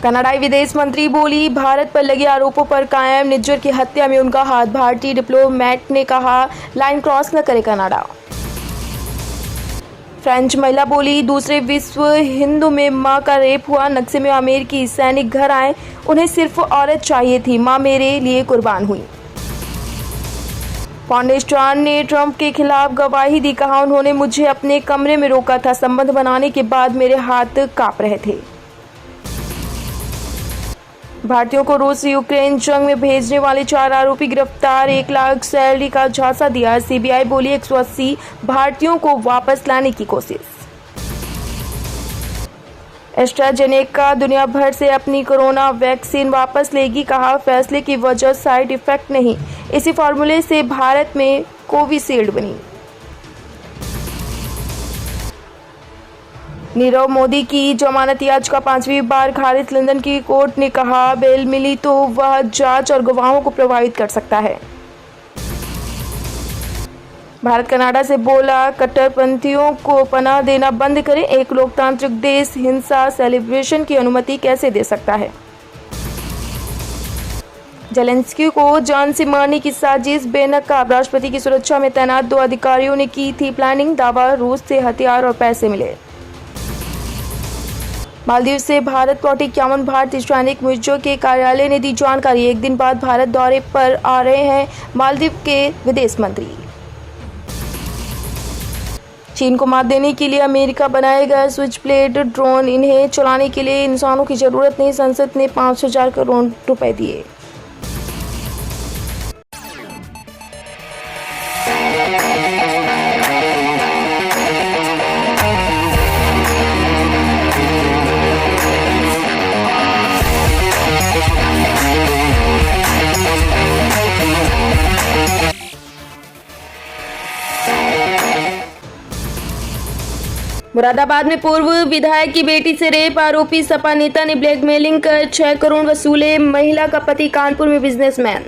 कनाडाई विदेश मंत्री बोली, भारत पर लगे आरोपों पर कायम। निज्जर की हत्या में उनका हाथ। भारतीय डिप्लोमेट ने कहा, लाइन क्रॉस न करे कनाडा। फ्रेंच महिला बोली, दूसरे विश्व हिंदू में मां का रेप हुआ। नक्शे में अमेरिकी सैनिक घर आए, उन्हें सिर्फ औरत चाहिए थी, मां मेरे लिए कुर्बान हुई। फाउंडेस्टान ने ट्रंप के खिलाफ गवाही दी। कहा, उन्होंने मुझे अपने कमरे में रोका था। संबंध बनाने के बाद मेरे हाथ कांप रहे थे। भारतीयों को रूस यूक्रेन जंग में भेजने वाले 4 आरोपी गिरफ्तार। 1 लाख सैलरी का झांसा दिया। सीबीआई बोली, 180 भारतीयों को वापस लाने की कोशिश। एस्ट्राजेनेका दुनिया भर से अपनी कोरोना वैक्सीन वापस लेगी। कहा, फैसले की वजह साइड इफेक्ट नहीं, इसी फॉर्मूले से भारत में कोविशील्ड बनी। नीरव मोदी की जमानत याचिका 5वीं बार खारिज। लंदन की कोर्ट ने कहा, बेल मिली तो वह जांच और गवाहों को प्रभावित कर सकता है। भारत कनाडा से बोला, कट्टरपंथियों को पनाह देना बंद करें। एक लोकतांत्रिक देश हिंसा सेलिब्रेशन की अनुमति कैसे दे सकता है। जेलेंस्की को जान से मारने की साजिश बेनकाब। राष्ट्रपति की सुरक्षा में तैनात 2 अधिकारियों ने की थी प्लानिंग। दावा, रूस से हथियार और पैसे मिले। मालदीव से भारत लौटे 51 भारतीय सैनिक। मिर्जो के कार्यालय ने दी जानकारी। 1 दिन बाद भारत दौरे पर आ रहे हैं मालदीव के विदेश मंत्री। चीन को मात देने के लिए अमेरिका बनाएगा स्विच ब्लेड ड्रोन। इन्हें चलाने के लिए इंसानों की जरूरत नहीं। संसद ने 5,000 करोड़ रुपए दिए। मुरादाबाद में पूर्व विधायक की बेटी से रेप। आरोपी सपा नेता ने ब्लैकमेलिंग कर 6 करोड़ वसूले। महिला का पति कानपुर में बिजनेसमैन।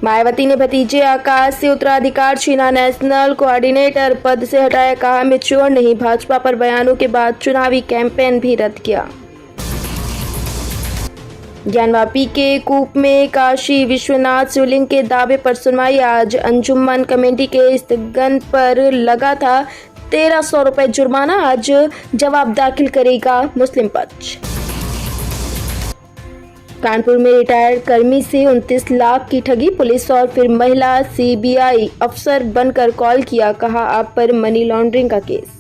मायावती ने भतीजे आकाश से उत्तराधिकार छीना। नेशनल कोऑर्डिनेटर पद से हटाया। कहा, मैच्योर नहीं। भाजपा पर बयानों के बाद चुनावी कैंपेन भी रद्द किया। ज्ञानवापी के कूप में काशी विश्वनाथ शिवलिंग के दावे पर सुनवाई आज। अंजुमन कमेटी के स्थगन पर लगा था 1,300 रुपए जुर्माना। आज जवाब दाखिल करेगा मुस्लिम पक्ष। कानपुर में रिटायर्ड कर्मी से 29 लाख की ठगी। पुलिस और फिर महिला सीबीआई अफसर बनकर कॉल किया। कहा, आप पर मनी लॉन्ड्रिंग का केस।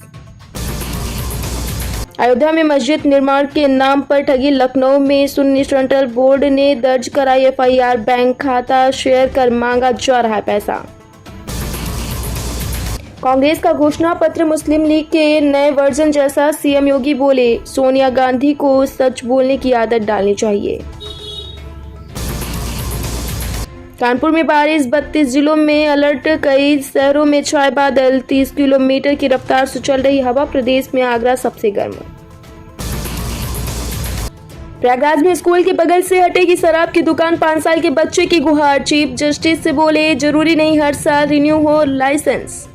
अयोध्या में मस्जिद निर्माण के नाम पर ठगी। लखनऊ में सुन्नी सेंट्रल बोर्ड ने दर्ज कराई एफआईआर। बैंक खाता शेयर कर मांगा जा रहा है पैसा। कांग्रेस का घोषणा पत्र मुस्लिम लीग के नए वर्जन जैसा। सीएम योगी बोले, सोनिया गांधी को सच बोलने की आदत डालनी चाहिए। कानपुर में बारिश। 32 जिलों में अलर्ट। कई शहरों में छाए बादल। 30 किलोमीटर की रफ्तार से चल रही हवा। प्रदेश में आगरा सबसे गर्म। प्रयागराज में स्कूल के बगल से हटेगी शराब की दुकान। 5 साल के बच्चे की गुहार। चीफ जस्टिस से बोले, जरूरी नहीं हर साल रिन्यू हो लाइसेंस।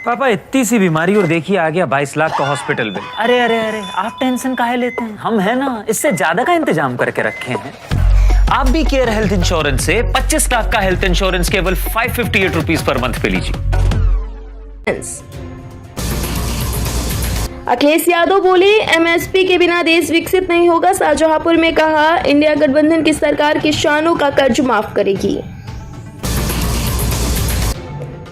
पापा, इतनी सी बीमारी और देखिए आ गया 22 लाख का हॉस्पिटल बिल। अरे अरे अरे, आप टेंशन काहे लेते हैं, हम है ना, इससे ज्यादा का इंतजाम करके रखे हैं। आप भी केयर हेल्थ इंश्योरेंस से 25 लाख का हेल्थ इंश्योरेंस केवल 558 रुपीज पर मंथ पे लीजिए। अखिलेश यादव बोले, एमएसपी के बिना देश विकसित नहीं होगा। शाहजहांपुर में कहा, इंडिया गठबंधन की सरकार किसानों का कर्ज माफ करेगी।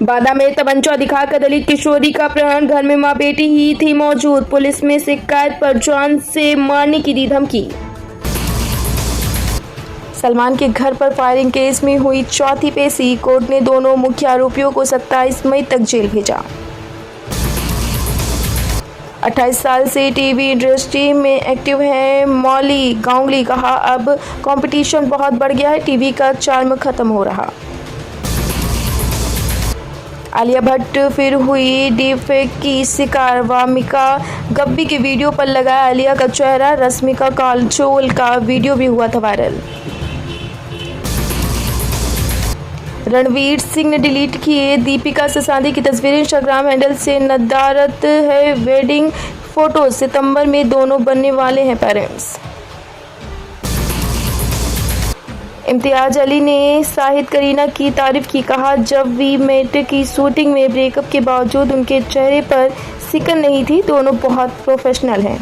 बादा में तमंचा दिखाकर दलित किशोरी का अपहरण। घर में मां बेटी ही थी मौजूद। पुलिस में शिकायत पर जान से मारने की दी धमकी। सलमान के घर पर फायरिंग केस में हुई चौथी पेशी। कोर्ट ने दोनों मुख्य आरोपियों को 27 मई तक जेल भेजा। 28 साल से टीवी इंडस्ट्री में एक्टिव है मौली गांगुली। कहा, अब कंपटीशन बहुत बढ़ गया है, टीवी का चार्म खत्म हो रहा। आलिया भट्ट फिर हुई डीपफेक की शिकार। वामिका गब्बी के वीडियो पर लगाया आलिया का चेहरा। रश्मिका काजोल का वीडियो भी हुआ था वायरल। रणवीर सिंह ने डिलीट किए दीपिका से शादी की तस्वीरें। इंस्टाग्राम हैंडल से नदारत है वेडिंग फोटो, सितंबर में दोनों बनने वाले हैं पेरेंट्स। इम्तियाज अली ने शाहिद करीना की तारीफ की, कहा जब वी मेट की शूटिंग में ब्रेकअप के बावजूद उनके चेहरे पर सिकन नहीं थी, दोनों बहुत प्रोफेशनल हैं।